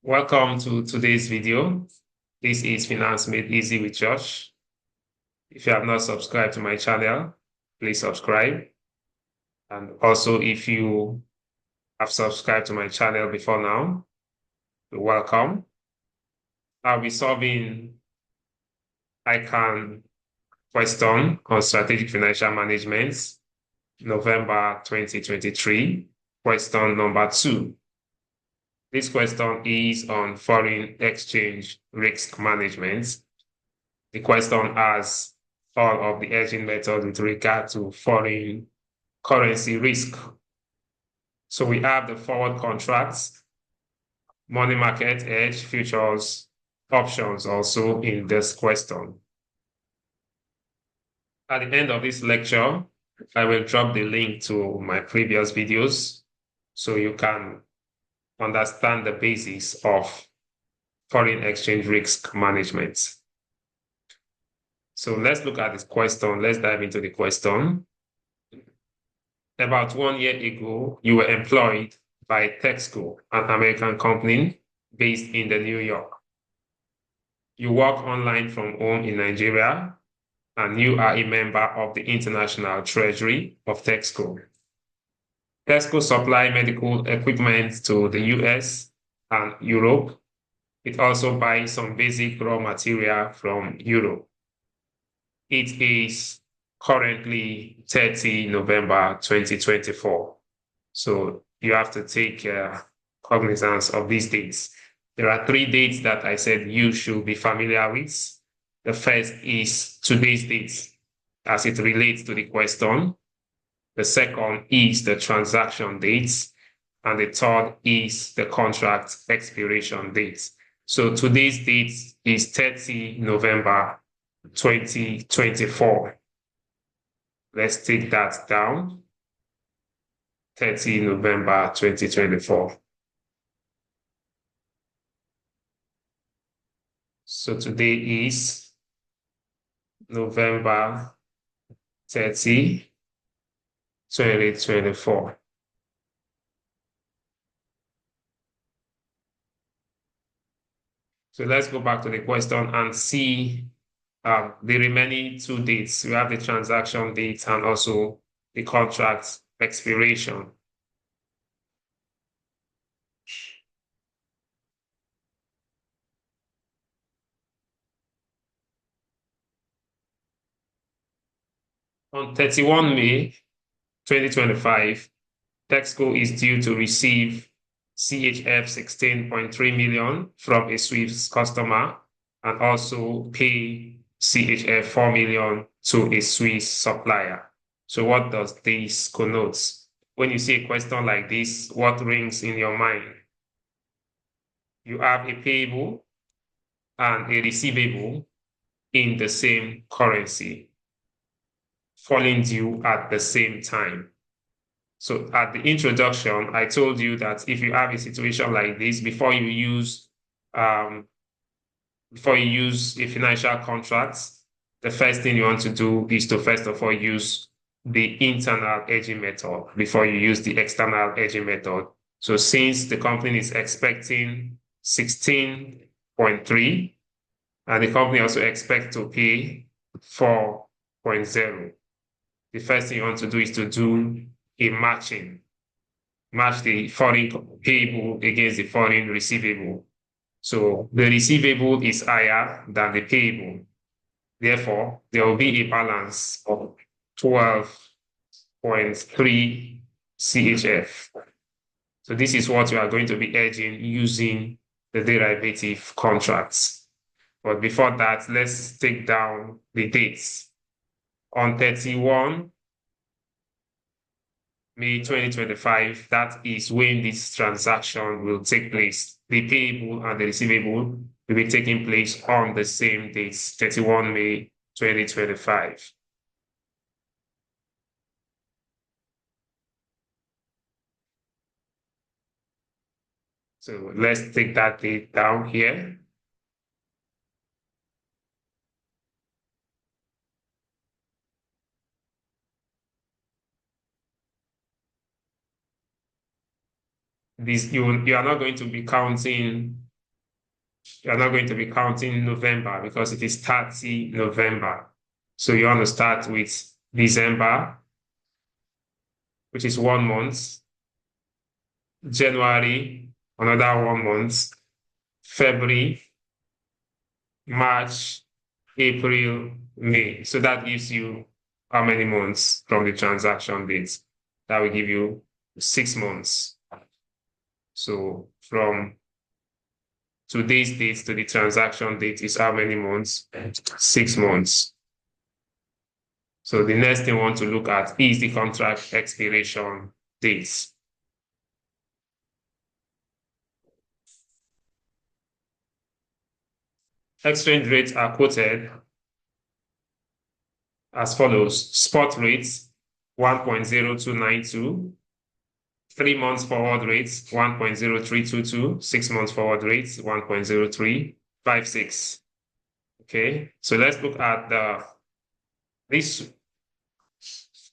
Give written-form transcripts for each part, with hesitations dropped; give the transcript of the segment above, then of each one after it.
Welcome to today's video. This is Finance Made Easy with Josh. If you have not subscribed to my channel, please subscribe. And also, if you have subscribed to my channel before now, you're welcome. I'll be solving ICANN question on strategic financial management, November 2023, question number 2. This question is on foreign exchange risk management. The question has all of the hedging methods with regard to foreign currency risk. So we have the forward contracts, money market hedge, futures, options also in this question. At the end of this lecture, I will drop the link to my previous videos so you can understand the basics of foreign exchange risk management. So let's look at this question. Let's dive into the question. About 1 year ago, you were employed by Texco, an American company based in New York. You work online from home in Nigeria, and you are a member of the International Treasury of Texco. Texco supplies medical equipment to the US and Europe. It also buys some basic raw material from Europe. It is currently 30 November 2024. So you have to take cognizance of these dates. There are 3 dates that I said you should be familiar with. The first is today's date as it relates to the question. The second is the transaction dates. And the third is the contract expiration date. So today's date is 30 November 2024. Let's take that down. 30 November 2024. So today is November 30, 2024. So let's go back to the question and see the remaining 2 dates. We have the transaction date and also the contract expiration. On 31 May 2025, Texco is due to receive CHF 16.3 million from a Swiss customer and also pay CHF 4 million to a Swiss supplier. So what does this connote? When you see a question like this, what rings in your mind? You have a payable and a receivable in the same currency, falling due at the same time. So at the introduction, I told you that if you have a situation like this, before you use a financial contract, the first thing you want to do is to first of all use the internal hedging method before you use the external hedging method. So since the company is expecting 16.3, and the company also expects to pay 4.0, the first thing you want to do is to do a matching. Match the foreign payable against the foreign receivable. So the receivable is higher than the payable. Therefore, there will be a balance of 12.3 CHF. So this is what we are going to be hedging using the derivative contracts. But before that, let's take down the dates. On 31 May 2025, that is when this transaction will take place. The payable and the receivable will be taking place on the same dates, 31 May 2025. So let's take that date down here. This you are not going to be counting You're not going to be counting November because it is 30 November. So you want to start with December, which is 1 month, January, another 1 month, February, March, April, May. So that gives you how many months from the transaction date? That will give you 6 months. So from today's date to the transaction date is how many months? 6 months. So the next thing we want to look at is the contract expiration dates. Exchange rates are quoted as follows. Spot rates 1.0292, 3 months forward rates 1.0322, 6 months forward rates 1.0356. Okay, so let's look at this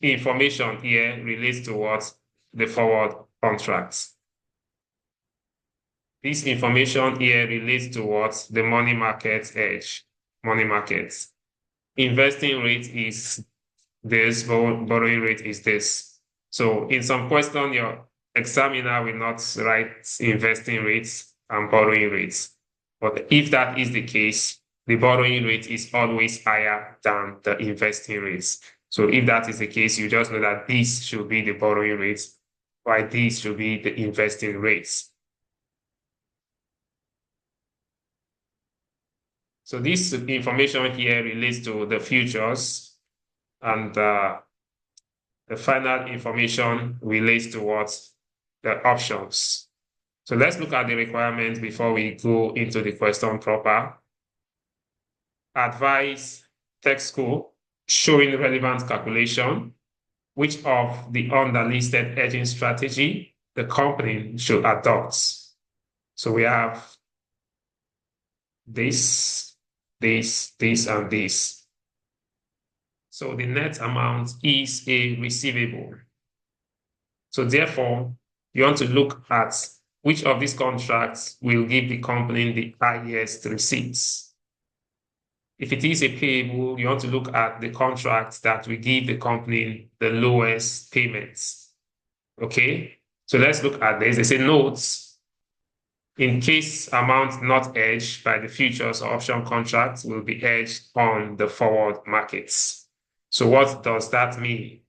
information here relates to what? The forward contracts. This information here relates to what? The money market hedge, money markets. Investing rate is this, borrowing rate is this. So in some question, your examiner will not write investing rates and borrowing rates. But if that is the case, the borrowing rate is always higher than the investing rates. So if that is the case, you just know that this should be the borrowing rates, while this should be the investing rates. So this information here relates to the futures, and the final information relates to what? The options. So let's look at the requirements before we go into the question proper. Advise TechSchool showing relevant calculation, which of the underlisted hedging strategy the company should adopt. So we have this, and this. So the net amount is a receivable. So therefore, you want to look at which of these contracts will give the company the highest receipts. If it is a payable, you want to look at the contract that will give the company the lowest payments. Okay, so let's look at this. They say notes. In case amount not hedged by the futures or option contracts will be hedged on the forward markets. So what does that mean?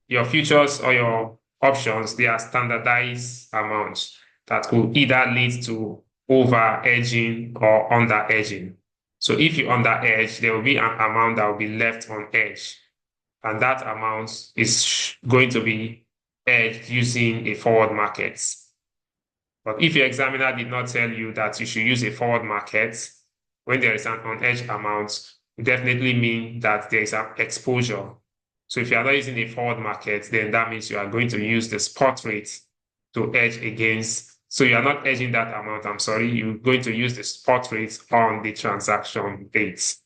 Your futures or your options, they are standardized amounts that could either lead to over hedging or under hedging. So if you under hedge, there will be an amount that will be left on hedge, and that amount is going to be hedged using a forward market. But if your examiner did not tell you that you should use a forward market when there is an unhedged amount, it definitely means that there is an exposure. So if you are not using a forward market, then that means you are going to use the spot rate to hedge against. So you are not hedging that amount, I'm sorry, you're going to use the spot rate on the transaction dates.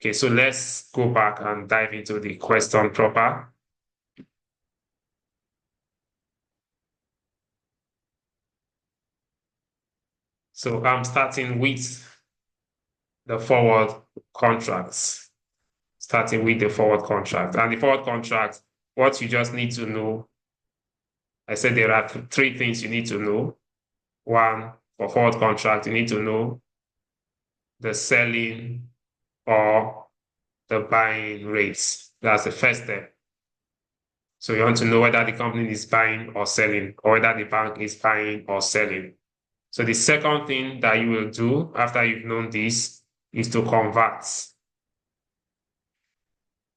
Okay, so let's go back and dive into the question proper. So I'm starting with the forward contracts. Starting with the forward contract. And the forward contract, what you just need to know, I said there are 3 things you need to know. 1, for forward contract, you need to know the selling or the buying rates. That's the first step. So you want to know whether the company is buying or selling, or whether the bank is buying or selling. So the second thing that you will do after you've known this is to convert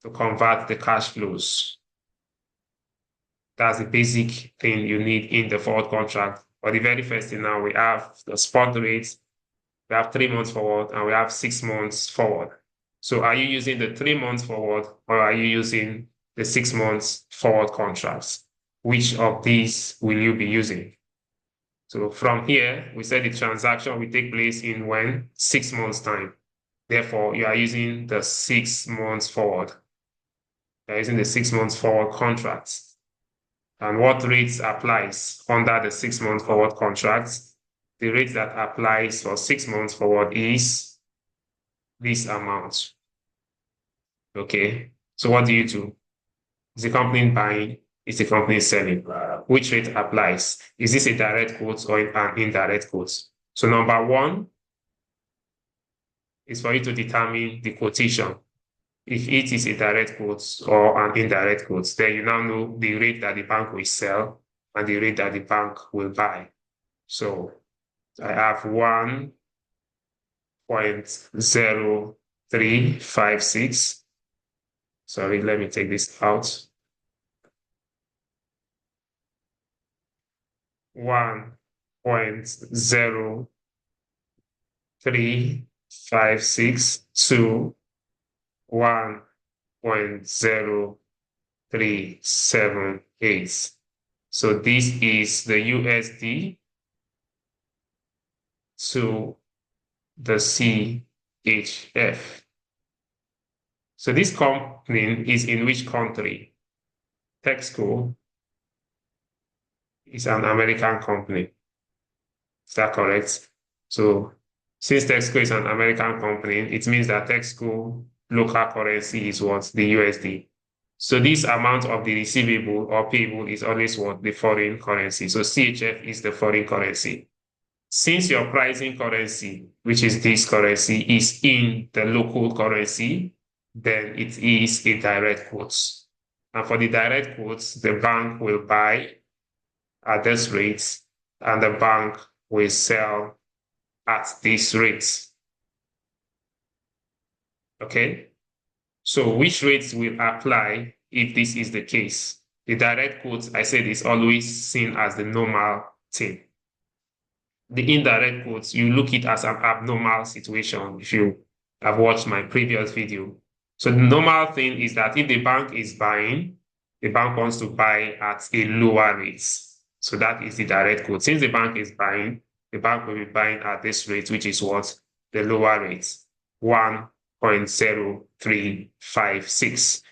the cash flows. That's the basic thing you need in the forward contract. But the very first thing now, we have the spot rates, we have 3 months forward, and we have 6 months forward. So are you using the 3 months forward, or are you using the 6 months forward contracts? Which of these will you be using? So from here, we said the transaction will take place in when? 6 months time. Therefore, you are using the 6 months forward. You are using the 6 months forward contracts. And what rates applies under the 6 month forward contracts? the rate that applies for 6 months forward is this amount. Okay, so what do you do? Is the company buying? Is the company selling? Which rate applies? Is this a direct quote or an indirect quote? So number one is for you to determine the quotation. If it is a direct quote or an indirect quote, then you now know the rate that the bank will sell and the rate that the bank will buy. So I have 1.0356. Sorry, let me take this out. 1.0356 to 1.0378. So this is the USD to the CHF. So this company is in which country? Texco is an American company. Is that correct? So since Texco is an American company, it means that Texco local currency is what? The USD. So this amount of the receivable or payable is always what? The foreign currency. So CHF is the foreign currency. Since your pricing currency, which is this currency, is in the local currency, then it is a direct quote. And for the direct quotes, the bank will buy at this rate and the bank will sell at this rate. Okay? So which rates will apply if this is the case? The direct quote, I said, is always seen as the normal thing. The indirect quotes, you look it as an abnormal situation if you have watched my previous video. So the normal thing is that if the bank is buying, the bank wants to buy at a lower rate. So that is the direct quote. Since the bank is buying, the bank will be buying at this rate, which is what? The lower rate, 1.0356.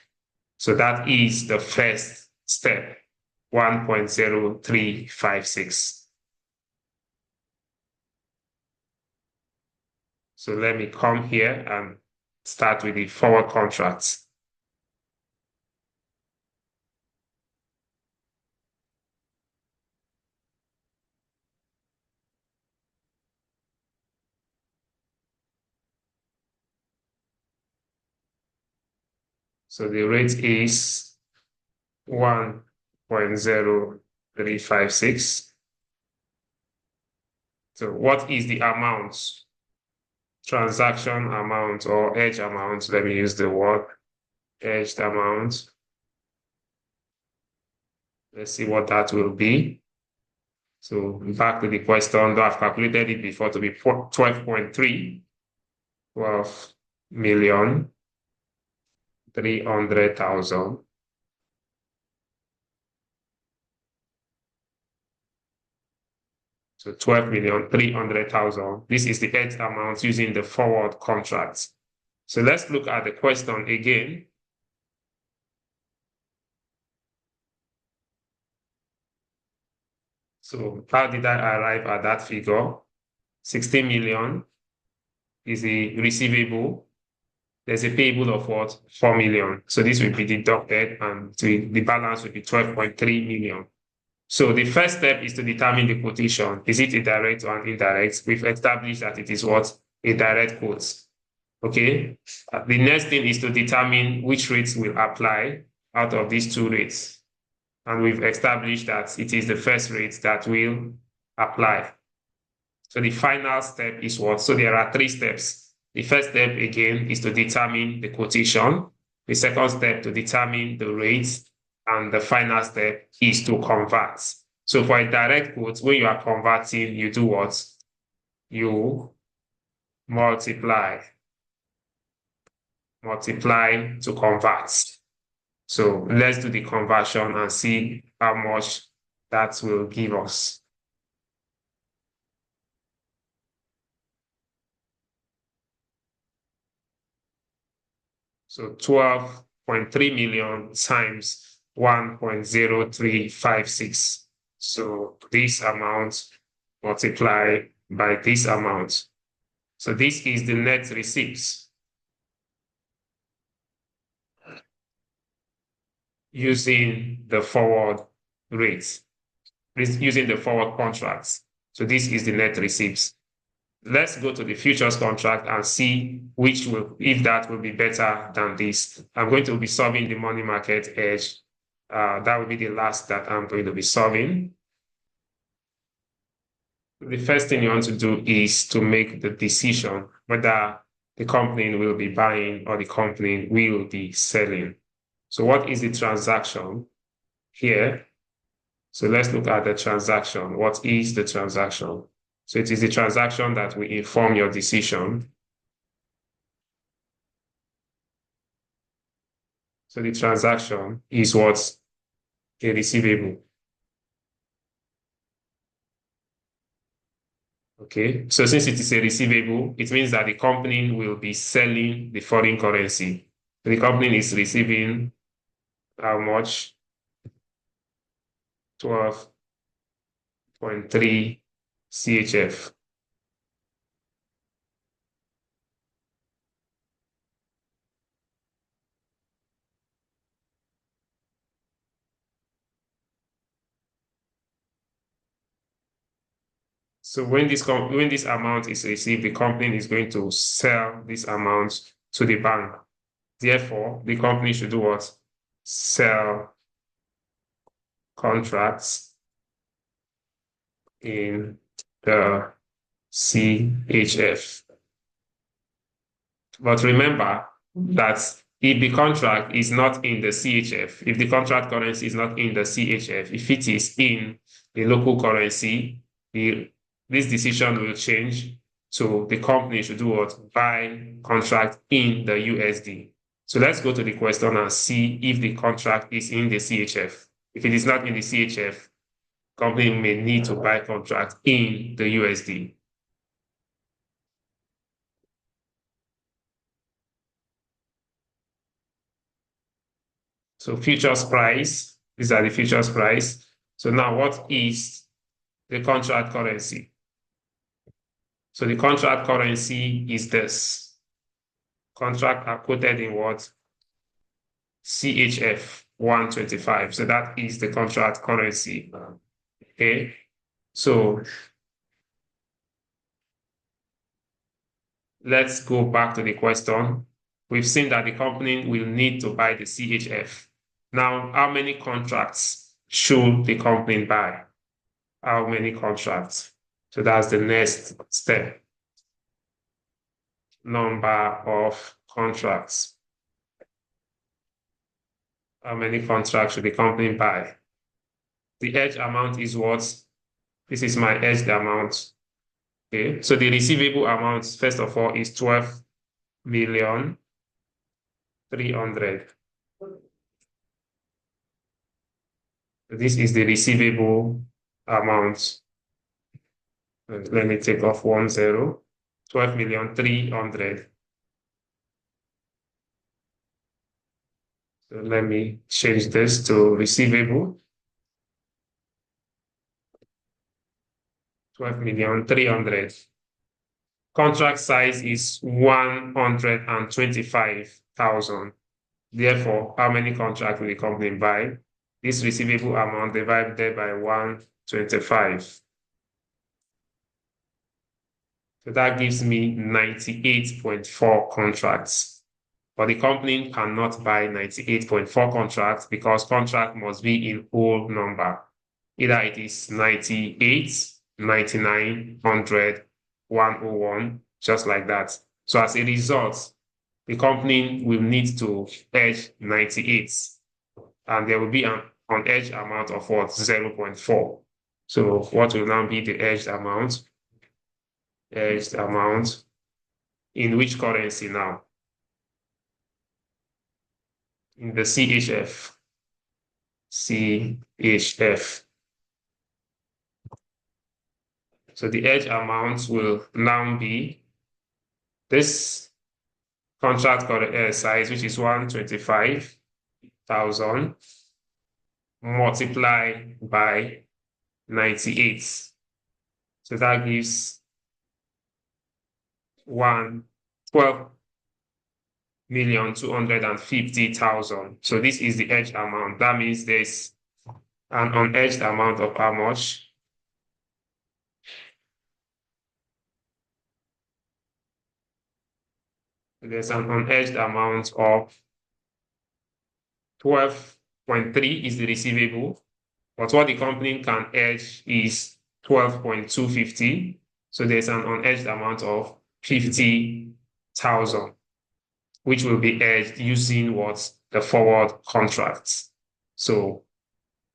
So that is the first step, 1.0356. So let me come here and start with the forward contracts. So the rate is 1.0356. So what is the amount? Transaction amount or hedge amount? Let me use the word hedged amount. Let's see what that will be. So back to the question, though I've calculated it before to be 12.3, 12,300,000. So 12,300,000. This is the hedged amount using the forward contracts. So let's look at the question again. So how did I arrive at that figure? 16 million is a receivable. There's a payable of what? 4 million. So this will be deducted and the balance will be 12.3 million. So the first step is to determine the quotation. Is it a direct or an indirect? We've established that it is what? A direct quote. Okay. The next thing is to determine which rates will apply out of these two rates. And we've established that it is the first rate that will apply. So the final step is what? So there are three steps. The first step, again, is to determine the quotation. The second step, to determine the rates. And the final step is to convert. So for a direct quote, when you are converting, you do what? You multiply to convert. So let's do the conversion and see how much that will give us. So 12.3 million times 1.0356. So this amount multiply by this amount. So this is the net receipts using the forward rates, using the forward contracts. So this is the net receipts. Let's go to the futures contract and see which will, if that will be better than this. I'm going to be solving the money market hedge. That will be the last that I'm going to be solving. The first thing you want to do is to make the decision whether the company will be buying or the company will be selling. So what is the transaction here? So let's look at the transaction. What is the transaction? So it is the transaction that will inform your decision. So the transaction is what's a receivable. Okay, so since it is a receivable, it means that the company will be selling the foreign currency. The company is receiving how much? 12.3 CHF. So when this amount is received, the company is going to sell this amount to the bank. Therefore, the company should do what? Sell contracts in the CHF. But remember that if the contract is not in the CHF, if the contract currency is not in the CHF, if it is in the local currency, this decision will change to the company should do what? Buy contract in the USD. So let's go to the question and see if the contract is in the CHF. If it is not in the CHF, company may need to buy contract in the USD. So futures price, these are the futures price. So now what is the contract currency? So the contract currency is this. Contract are quoted in what? CHF 125. So that is the contract currency. Okay. So let's go back to the question. We've seen that the company will need to buy the CHF. Now, how many contracts should the company buy? How many contracts? So that's the next step. Number of contracts. How many contracts should the company buy? The hedge amount is what? This is my hedged amount. Okay, so the receivable amount, first of all, is 12,300,000. This is the receivable amount. Let me take off 10. 12,300,000. So let me change this to receivable. 12,300,000. Contract size is 125,000. Therefore, how many contracts will the company buy? This receivable amount divided by 125. So that gives me 98.4 contracts. But the company cannot buy 98.4 contracts because contract must be in whole number. Either it is 98, 99, 100, 101, just like that. So as a result, the company will need to hedge 98, and there will be an unhedged amount of what? 0.4. So what will now be the hedged amount? Hedged amount in which currency now? In the CHF. CHF. So the hedge amount will now be this contract size, which is 125,000 multiplied by 98. So that gives 12,250,000. So this is the hedged amount. That means there's an unhedged amount of how much? There's an unhedged amount of 12.3 is the receivable, but what the company can hedge is 12,250. So there's an unhedged amount of 50,000, which will be hedged using what? The forward contracts. So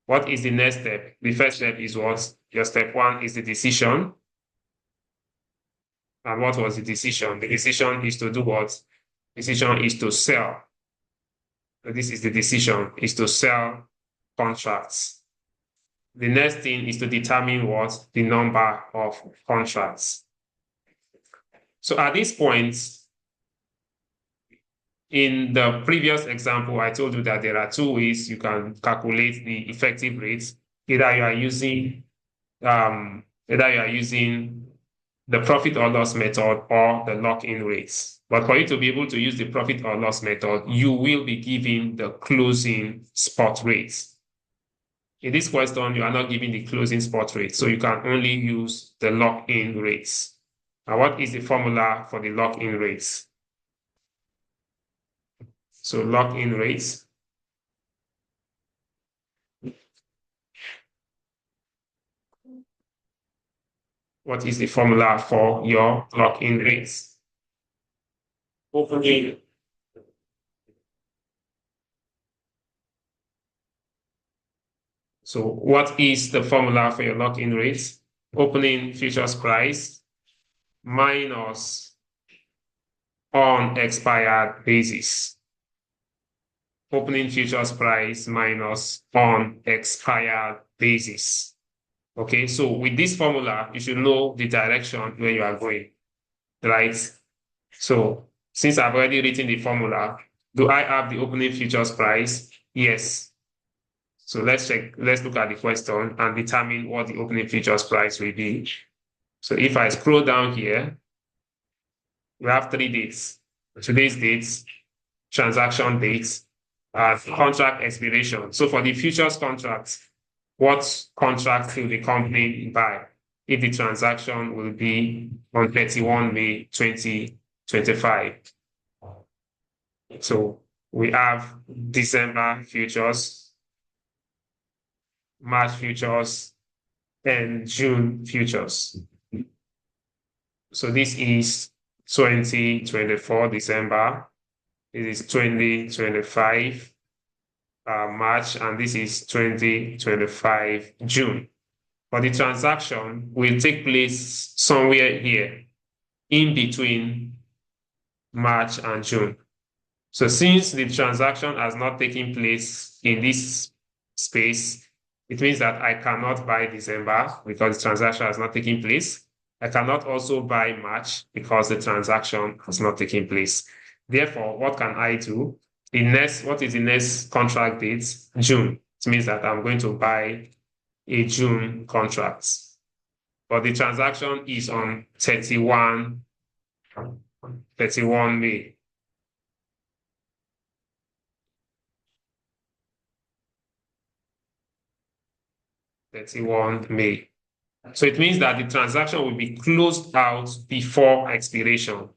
what is the next step? The first step is what? Your step one is the decision. And what was the decision? The decision is to do what? Decision is to sell. So this is the decision, is to sell contracts. The next thing is to determine what? The number of contracts. So at this point, in the previous example, I told you that there are two ways you can calculate the effective rates. Either you are using the profit or loss method or the lock-in rates. But for you to be able to use the profit or loss method, you will be given the closing spot rates. In this question, you are not given the closing spot rate, so you can only use the lock-in rates. Now, what is the formula for the lock-in rates? So lock-in rates. What is the formula for your lock-in rates? Opening. So what is the formula for your lock-in rates? Opening futures price minus unexpired basis. Opening futures price minus unexpired basis. Okay, so with this formula, you should know the direction where you are going, right? So since I've already written the formula, do I have the opening futures price? Yes. So let's look at the question and determine what the opening futures price will be. So if I scroll down here, we have 3 dates. Today's dates, transaction dates, contract expiration. So for the futures contracts, what contract will the company buy if the transaction will be on 31 May 2025? So we have December futures, March futures, and June futures. So this is 2024 December, this is 2025 March, and this is 2025 June. But the transaction will take place somewhere here in between March and June. So since the transaction has not taken place in this space, it means that I cannot buy December because the transaction has not taken place. I cannot also buy March because the transaction has not taken place. Therefore, what can I do? What is the next contract date? June. It means that I'm going to buy a June contract. But the transaction is on 31 May. So it means that the transaction will be closed out before expiration.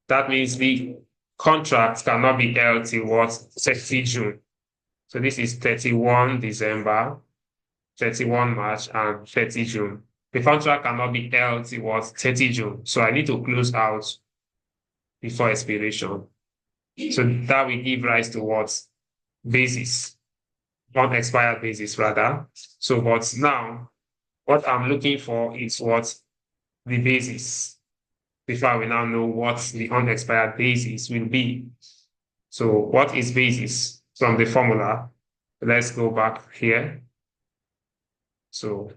That means the contract cannot be held till what? 30 June. So this is 31 December, 31 March, and 30 June. The contract cannot be held till what? 30 June. So I need to close out before expiration. So that will give rise to what? Basis. Unexpired basis, rather. So, but now, what I'm looking for is what? The basis. Before we now know what the unexpired basis will be. So what is basis from the formula? Let's go back here. So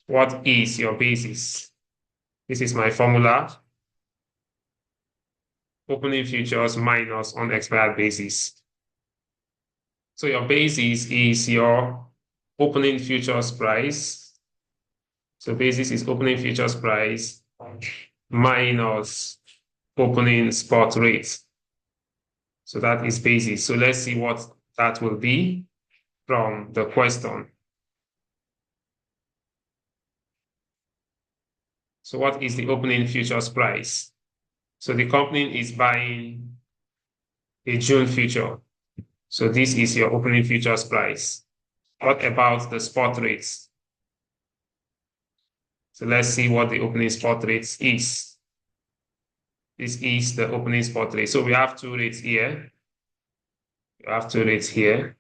what is your basis? This is my formula. Opening futures minus unexpired basis. So your basis is your opening futures price. So basis is opening futures price minus opening spot rate. So that is basis. So let's see what that will be from the question. So what is the opening futures price? So the company is buying a June future. So this is your opening futures price. What about the spot rates? So let's see what the opening spot rate is. This is the opening spot rate. So we have two rates here. We have two rates here.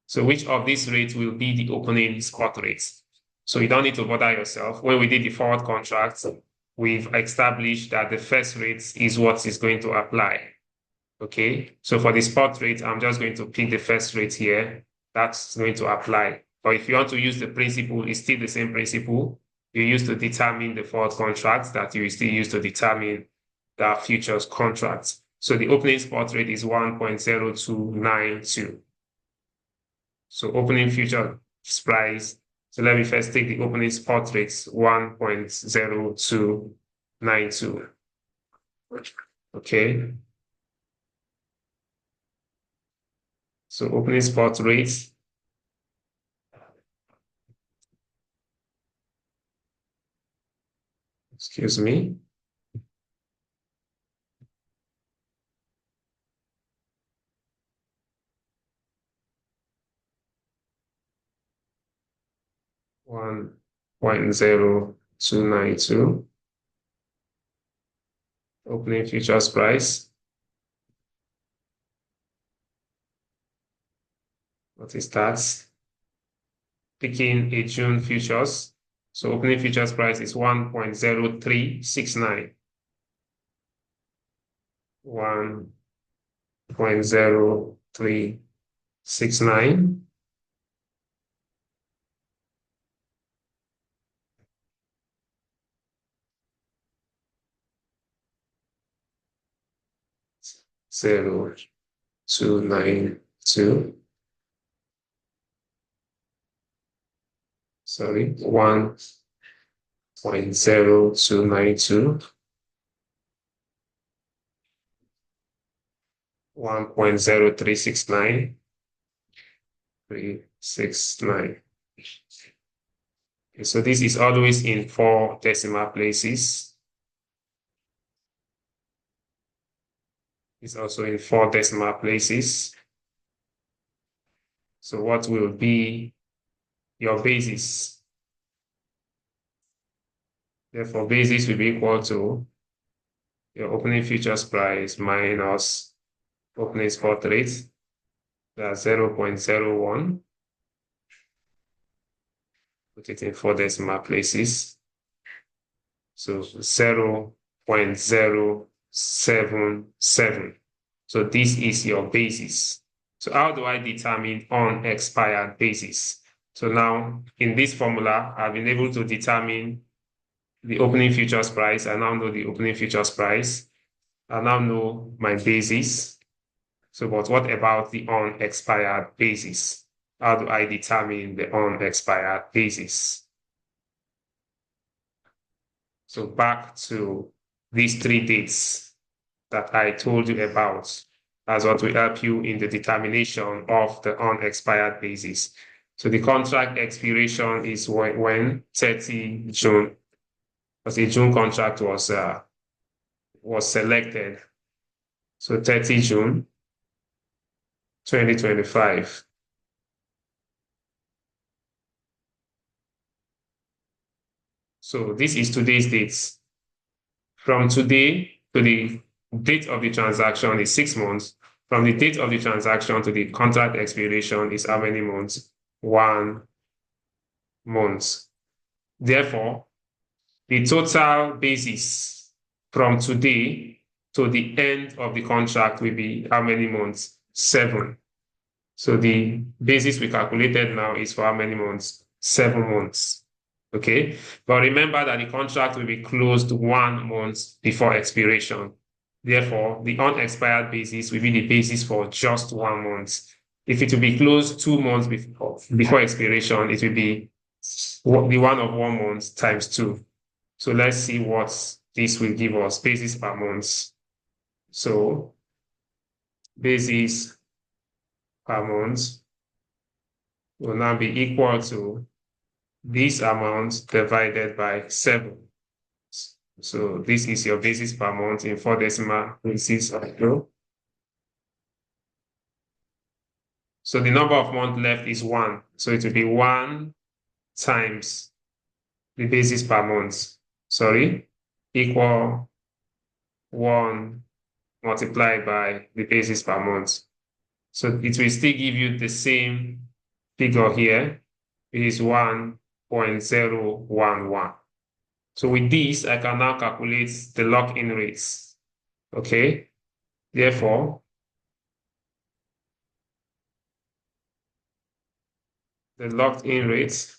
So which of these rates will be the opening spot rates? So you don't need to bother yourself. When we did the forward contract, we've established that the first rate is what is going to apply. Okay, so for the spot rate, I'm just going to pick the first rate here. That's going to apply. But if you want to use the principle, it's still the same principle you use to determine the forward contracts that you still use to determine the futures contracts. So the opening spot rate is 1.0292. So opening futures price. So let me first take the opening spot rates, 1.0292. Okay. So opening spot rates. Excuse me. $1.0292. Opening futures price. What is that? Picking a June futures. So opening futures price is 1.0369. 1.0369. Zero 292. Sorry, 1.0292. 1.0369. 369. Okay, so this is always in 4 decimal places. It's also in 4 decimal places. So what will be your basis? Therefore, basis will be equal to your opening futures price minus opening spot rate. That's 0.01. Put it in 4 decimal places. So 0.077. So this is your basis. So how do I determine unexpired basis? So now in this formula, I've been able to determine the opening futures price. I now know the opening futures price. I now know my basis. So, but what about the unexpired basis? How do I determine the unexpired basis? So back to these 3 dates that I told you about as what will help you in the determination of the unexpired basis. So the contract expiration is when 30 June, because the June contract was selected. So 30 June 2025. So this is today's dates. From today to the date of the transaction is 6 months. From the date of the transaction to the contract expiration is how many months? 1 month. Therefore, the total basis from today to the end of the contract will be how many months? 7. So the basis we calculated now is for how many months? 7 months. Okay, but remember that the contract will be closed 1 month before expiration. Therefore, the unexpired basis will be the basis for just 1 month. If it will be closed 2 months before expiration, it will be the one of 1 month times 2. So let's see what this will give us basis per month. So basis per month will now be equal to this amount divided by 7. So this is your basis per month in 4 decimal places. So the number of months left is 1. So it will be 1 times the basis per month. Sorry, equal 1 multiplied by the basis per month. So it will still give you the same figure here. It is 1.011. So with this, I can now calculate the lock-in rates. Okay. Therefore, the locked-in rate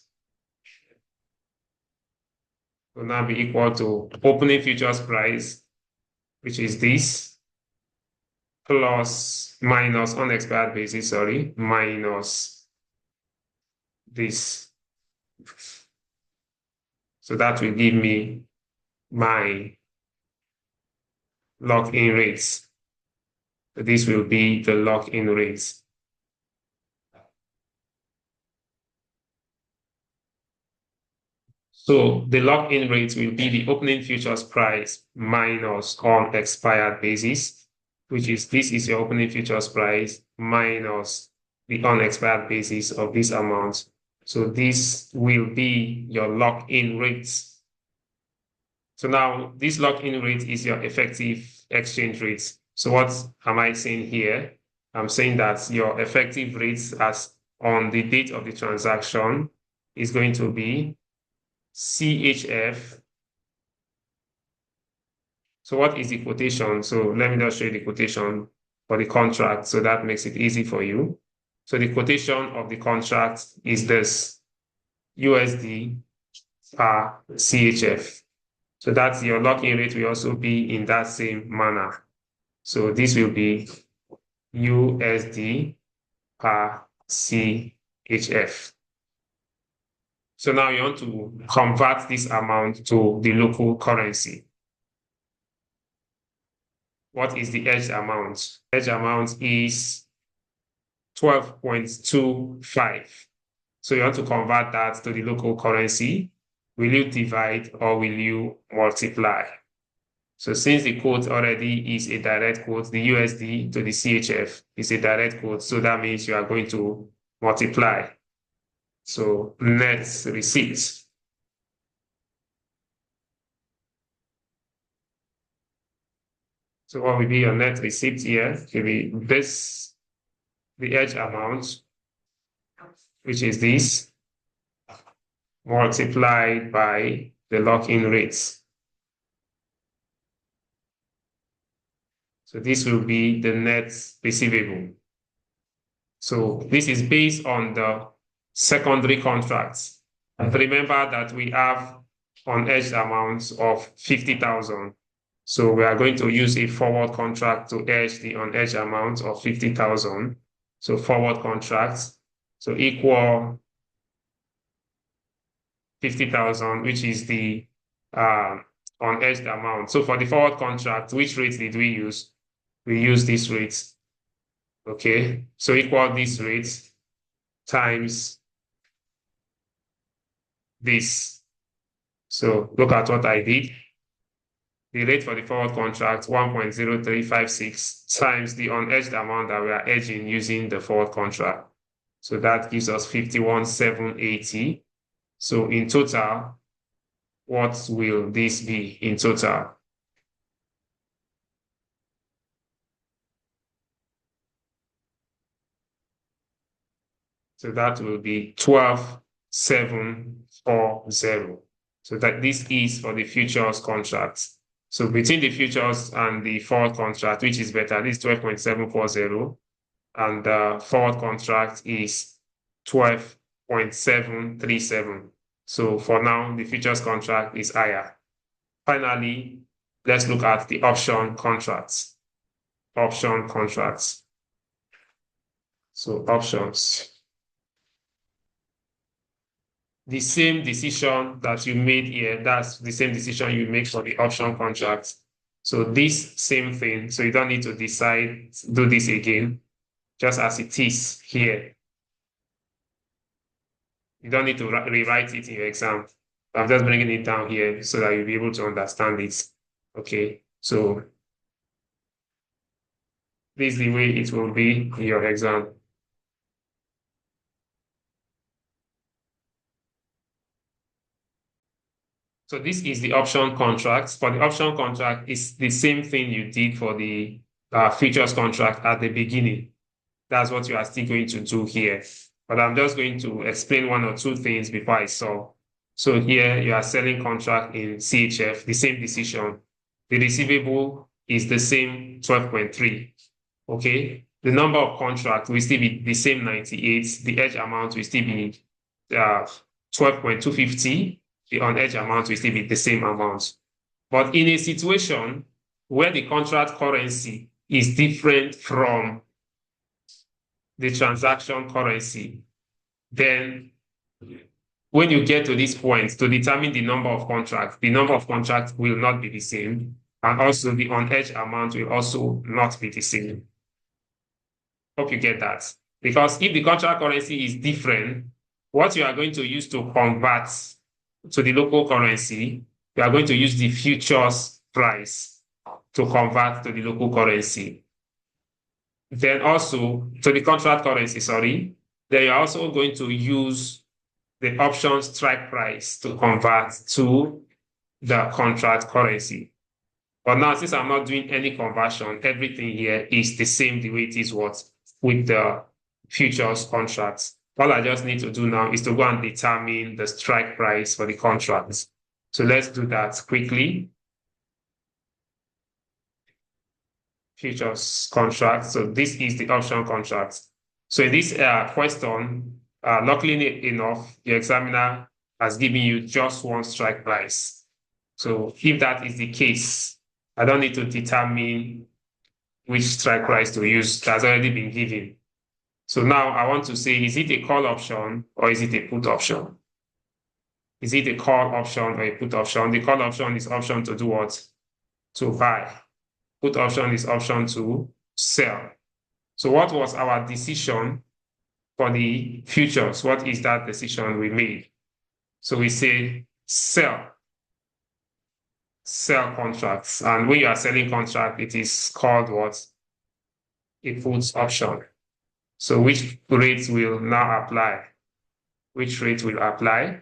will now be equal to opening futures price, which is this, plus minus unexpired basis, sorry, minus this. So that will give me my lock-in rates. This will be the lock-in rates. So the lock-in rate will be the opening futures price minus unexpired basis, which is this is your opening futures price minus the unexpired basis of this amount. So this will be your lock-in rate. So now this lock-in rate is your effective exchange rate. So what am I saying here? I'm saying that your effective rates as on the date of the transaction is going to be CHF. So what is the quotation? So let me just show you the quotation for the contract so that makes it easy for you. So the quotation of the contract is this, USD per CHF. So that's your lock-in rate will also be in that same manner. So this will be USD per CHF. So now you want to convert this amount to the local currency. What is the hedge amount? Hedge amount is 12.25. So you want to convert that to the local currency. Will you divide or will you multiply? So since the quote already is a direct quote, the USD to the CHF is a direct quote. So that means you are going to multiply. So net receipts. So what will be your net receipt here? It will be this, the hedge amount, which is this, multiplied by the lock-in rates. So this will be the net receivable. So this is based on the secondary contracts. And remember that we have unhedged amounts of 50,000. So we are going to use a forward contract to hedge the unhedged amount of 50,000. So forward contracts, so equal 50,000, which is the unhedged amount. So for the forward contract, which rate did we use? We use this rate. Okay, so equal this rate times this. So look at what I did. The rate for the forward contract, 1.0356 times the unhedged amount that we are hedging using the forward contract. So that gives us 51,780. So in total, what will this be in total? So that will be 12,740. So that this is for the futures contracts. So between the futures and the forward contract, which is better, this is 12.740, and the forward contract is 12.737. So for now, the futures contract is higher. Finally, let's look at the option contracts. Option contracts. So options. the same decision that you made here, that's the same decision you make for the option contract. So this same thing, so you don't need to do this again, just as it is here. You don't need to rewrite it in your exam. I'm just bringing it down here so that you'll be able to understand it. Okay, so this is the way it will be in your exam. So this is the option contract. For the option contract, it's the same thing you did for the futures contract at the beginning. That's what you are still going to do here. But I'm just going to explain one or two things before I solve. So here you are selling contract in CHF, the same decision. The receivable is the same 12.3. Okay. The number of contract will still be the same 98. The hedge amount will still be 12.250. The unhedged amount will still be the same amount. But in a situation where the contract currency is different from the transaction currency, then when you get to this point to determine the number of contracts will not be the same. And also the unhedged amount will also not be the same. Hope you get that. Because if the contract currency is different, what you are going to use to convert to the local currency, you are going to use the futures price to convert to the local currency. Then also to the contract currency, sorry. Then you're also going to use the option strike price to convert to the contract currency. But now, since I'm not doing any conversion, everything here is the same the way it is with the futures contracts. All I just need to do now is to go and determine the strike price for the contracts. So let's do that quickly. Futures contract. So this is the option contract. So in this question, luckily enough, the examiner has given you just one strike price. So if that is the case, I don't need to determine which strike price to use. It has already been given. So now I want to say, is it a call option or is it a put option? Is it a call option or a put option? The call option is option to do what? To buy. Put option is option to sell. So what was our decision for the futures? What is that decision we made? So we say sell contracts. And when you are selling contract, it is called what? A put option. So which rate will now apply? Which rate will apply?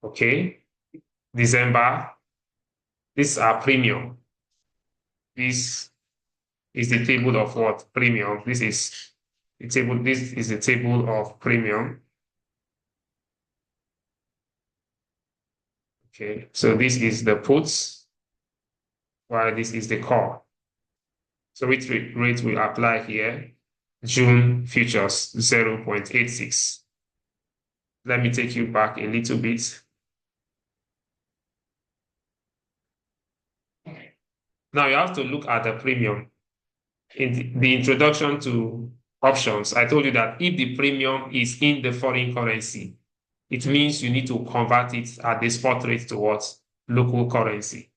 Okay. December. This is our premium. This is the table of what? Premium. This is the table. This is the table of premium. Okay. So this is the puts, while this is the call. So which rate will apply here? June futures 0.86. Let me take you back a little bit. Now you have to look at the premium. In the introduction to options, I told you that if the premium is in the foreign currency, it means you need to convert it at the spot rate to what? Local currency.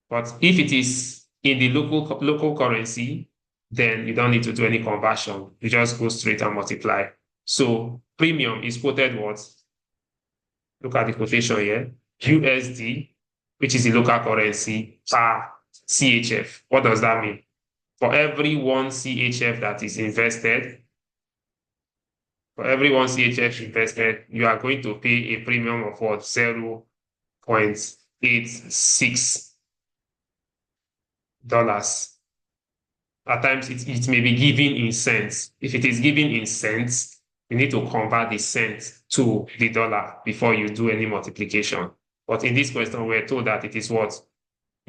But if it is in the local currency, then you don't need to do any conversion. You just go straight and multiply. So premium is quoted what? Look at the quotation here. USD, which is the local currency, per CHF. What does that mean? For every one CHF that is invested, you are going to pay a premium of what? 0.86 dollars. At times, it may be given in cents. If it is given in cents, you need to convert the cent to the dollar before you do any multiplication. But in this question, we're told that it is what?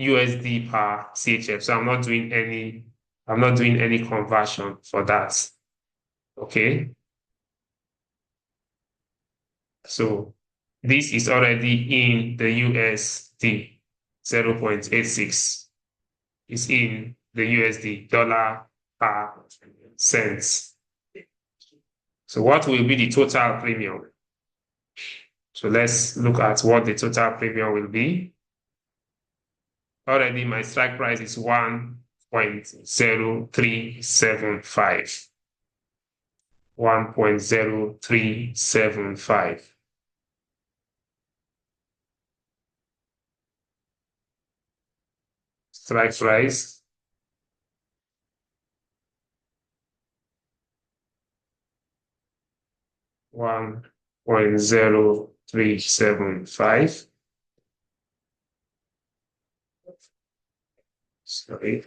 USD per CHF. So I'm not doing any conversion for that. Okay. So this is already in the USD. 0.86 is in the USD, dollar per cents. So what will be the total premium? So let's look at what the total premium will be. Already my strike price is 1.0375. 1.0375. Strike price 1.0375. Sorry.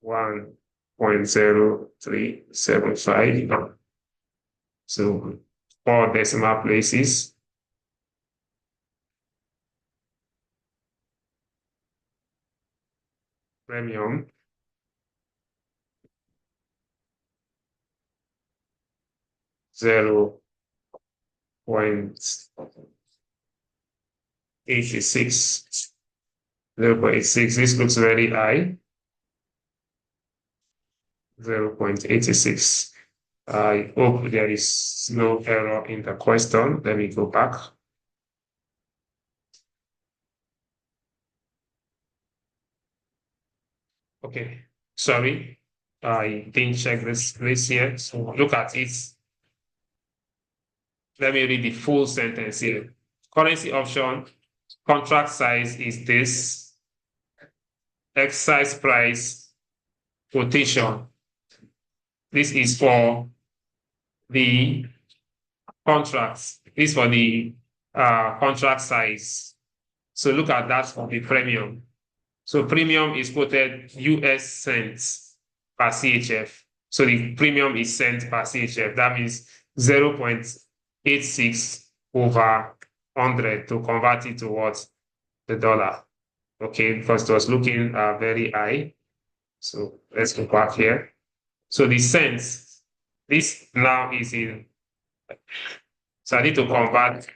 $1.0375. So 4 decimal places. Premium 0.86. 0.86. This looks very high. 0.86. I hope there is no error in the question. Let me go back. Okay, sorry, I didn't check this place here. So look at it. Let me read the full sentence here. Currency option, contract size is this, exercise price, quotation. This is for the contracts. This is for the contract size. So look at that for the premium. So premium is quoted US cents per CHF. So the premium is cents per CHF. That means 0.86 over 100 to convert it to what? The dollar. Okay, because it was looking very high. So let's go back here. So the cents, this now is in, so I need to convert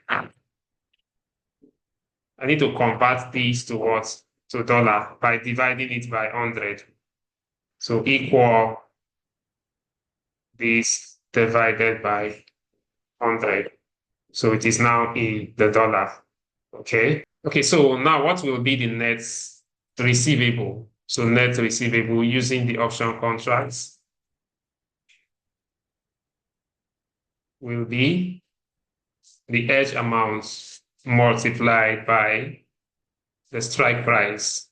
these to what? To dollar by dividing it by 100. So equal this divided by 100. So it is now in the dollar. Okay. Okay, so now what will be the net receivable? So net receivable using the option contracts will be the hedge amount multiplied by the strike price.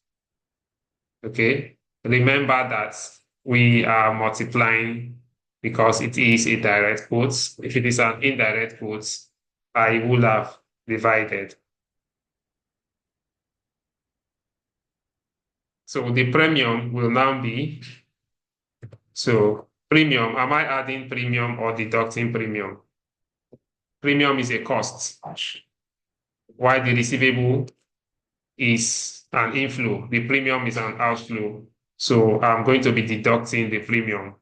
Okay. Remember that we are multiplying because it is a direct quote. If it is an indirect quote, I would have divided. So the premium will now be, so premium, am I adding premium or deducting premium? Premium is a cost, while the receivable is an inflow. The premium is an outflow. So I'm going to be deducting the premium.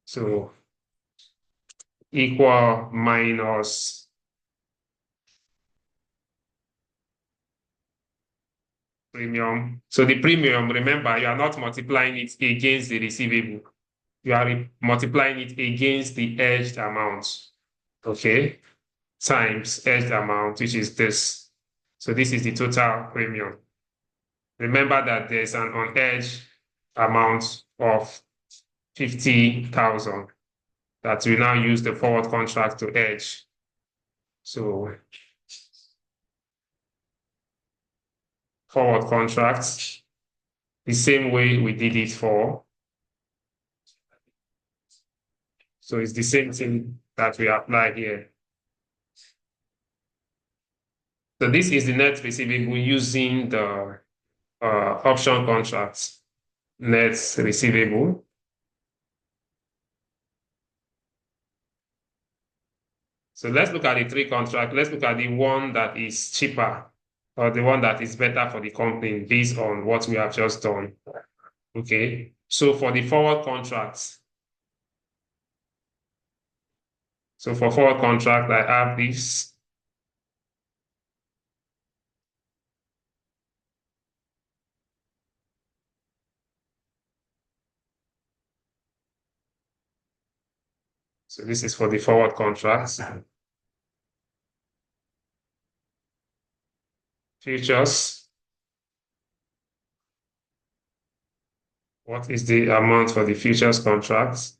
So equal minus premium. So the premium, remember, you are not multiplying it against the receivable. You are multiplying it against the hedged amount. Okay, times hedged amount, which is this. So this is the total premium. Remember that there's an unhedged amount of 50,000 that we now use the forward contract to hedge. So forward contracts, the same way we did it for. So it's the same thing that we apply here. So this is the net receivable using the option contracts. Net receivable. So let's look at the three contracts. Let's look at the one that is cheaper or the one that is better for the company based on what we have just done. Okay. So for the forward contracts, so for forward contract, I have this. So this is for the forward contracts. Futures. What is the amount for the futures contracts?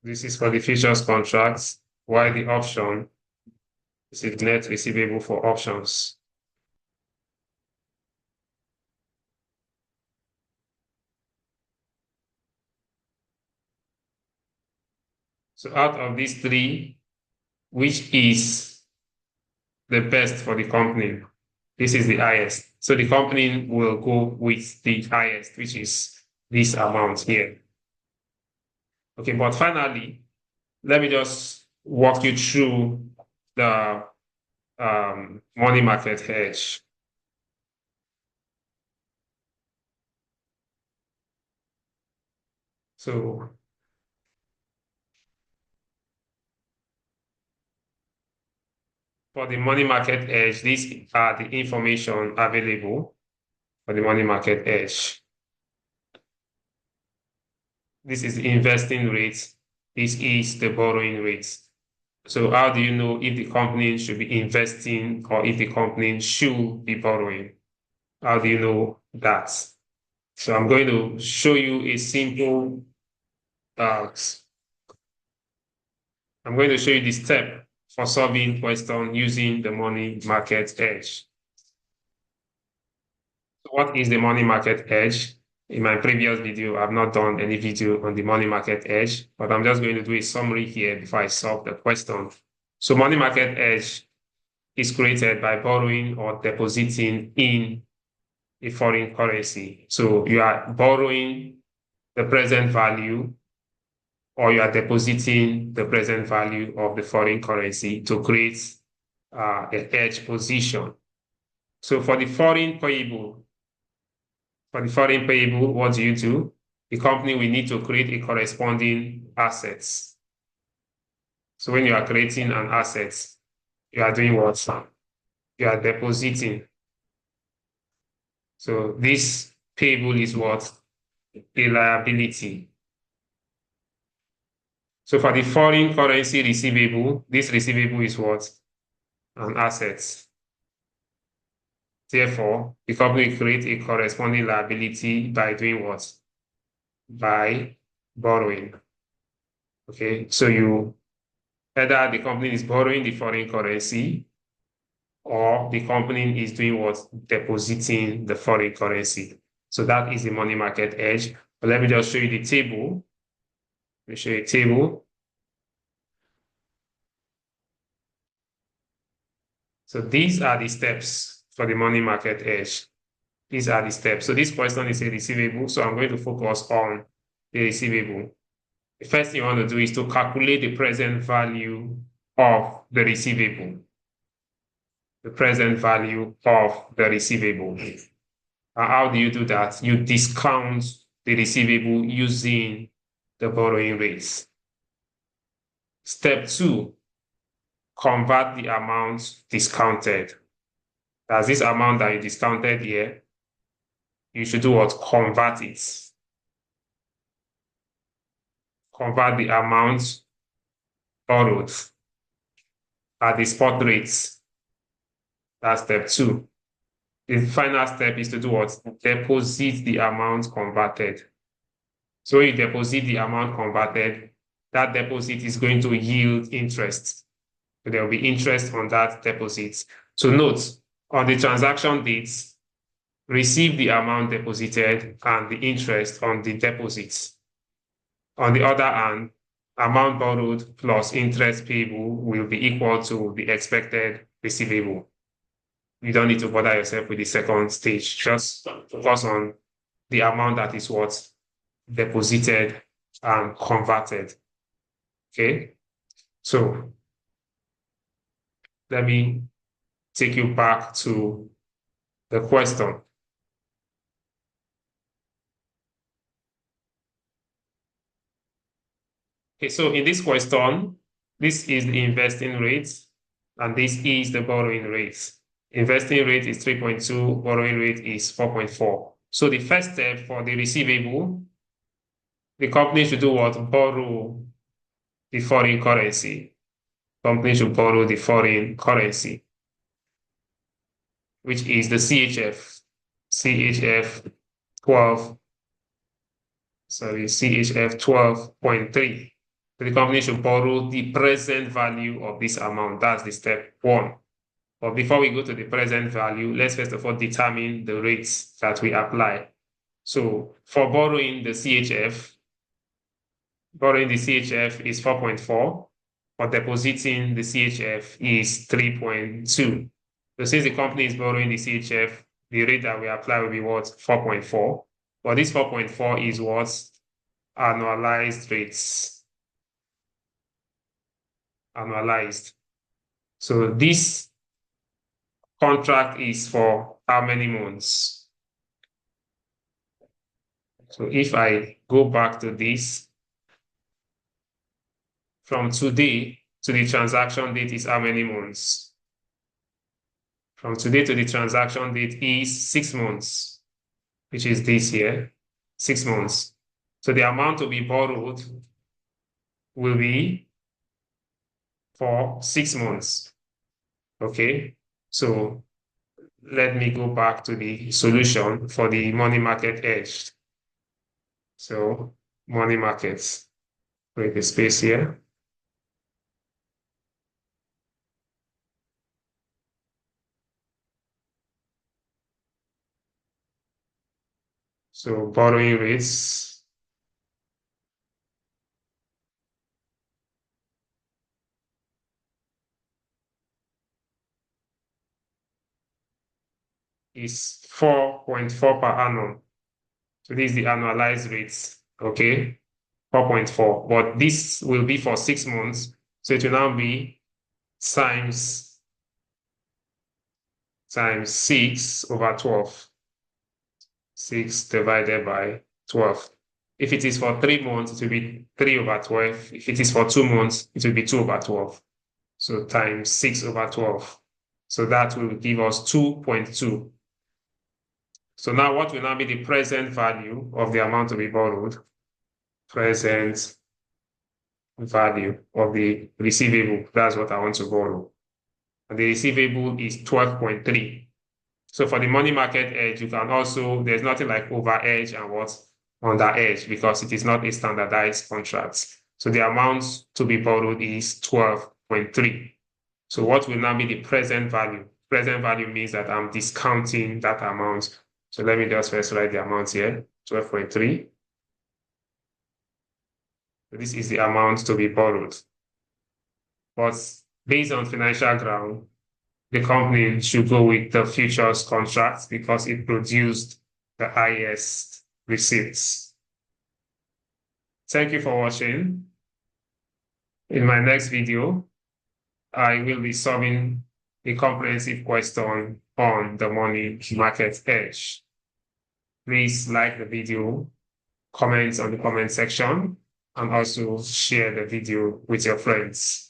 This is for the futures contracts, while the option is the net receivable for options. So out of these three, which is the best for the company? This is the highest. So the company will go with the highest, which is this amount here. Okay, but finally, let me just walk you through the money market hedge. So for the money market hedge, these are the information available for the money market hedge. This is the investing rate. This is the borrowing rate. So how do you know if the company should be investing or if the company should be borrowing? How do you know that? So I'm going to show you a simple, I'm going to show you the step for solving question using the money market hedge. So what is the money market hedge? In my previous video, I've not done any video on the money market hedge, but I'm just going to do a summary here before I solve the question. So money market hedge is created by borrowing or depositing in a foreign currency. So you are borrowing the present value or you are depositing the present value of the foreign currency to create a hedge position. So for the foreign payable, what do you do? The company will need to create a corresponding assets. So when you are creating an asset, you are doing what? You are depositing. So this payable is what? A liability. So for the foreign currency receivable, this receivable is what? An asset. Therefore, the company creates a corresponding liability by doing what? By borrowing. Okay, so either the company is borrowing the foreign currency or the company is doing what? Depositing the foreign currency. So that is the money market hedge. But let me just show you the table. Let me show you a table. So these are the steps for the money market hedge. These are the steps. So this question is a receivable. So I'm going to focus on the receivable. The first thing you want to do is to calculate the present value of the receivable. The present value of the receivable. And how do you do that? You discount the receivable using the borrowing rates. Step 2, convert the amount discounted. That's this amount that you discounted here. You should do what? Convert it. Convert the amount borrowed at the spot rates. That's step 2. The final step is to do what? Deposit the amount converted. So when you deposit the amount converted, that deposit is going to yield interest. So there will be interest on that deposit. So note, on the transaction dates, receive the amount deposited and the interest on the deposits. On the other hand, amount borrowed plus interest payable will be equal to the expected receivable. You don't need to bother yourself with the second stage. Just focus on the amount that is what? Deposited and converted. Okay? So let me take you back to the question. Okay, so in this question, this is the investing rate, and this is the borrowing rate. Investing rate is 3.2, borrowing rate is 4.4. So the first step for the receivable, the company should do what? Borrow the foreign currency. Company should borrow the foreign currency, which is the CHF. CHF 12, CHF 12.3. So the company should borrow the present value of this amount. That's the step one. But before we go to the present value, let's first of all determine the rates that we apply. So for borrowing the CHF is 4.4. For depositing the CHF is 3.2. So since the company is borrowing the CHF, the rate that we apply will be what? 4.4. But this 4.4 is what? Annualized rates. Annualized. So this contract is for how many months? So if I go back to this, from today to the transaction date is how many months? From today to the transaction date is 6 months, which is this year, 6 months. So the amount to be borrowed will be for 6 months. Okay, so let me go back to the solution for the money market hedge. So money markets, create a space here. So borrowing rates is 4.4 per annum. So this is the annualized rates, okay? 4.4, but this will be for 6 months. So it will now be times 6 over 12. 6 divided by 12. If it is for 3 months, it will be 3 over 12. If it is for 2 months, it will be 2 over 12. So times 6 over 12. So that will give us 2.2. So now what will now be the present value of the amount to be borrowed? Present value of the receivable. That's what I want to borrow. And the receivable is 12.3. So for the money market hedge, you can also, there's nothing like over hedge and what under hedge because it is not a standardized contract. So the amount to be borrowed is 12.3. So what will now be the present value? Present value means that I'm discounting that amount. So let me just first write the amount here, 12.3. So this is the amount to be borrowed. But based on financial ground, the company should go with the futures contract because it produced the highest receipts. Thank you for watching. In my next video, I will be solving a comprehensive question on the money market hedge. Please like the video, comment on the comment section, and also share the video with your friends.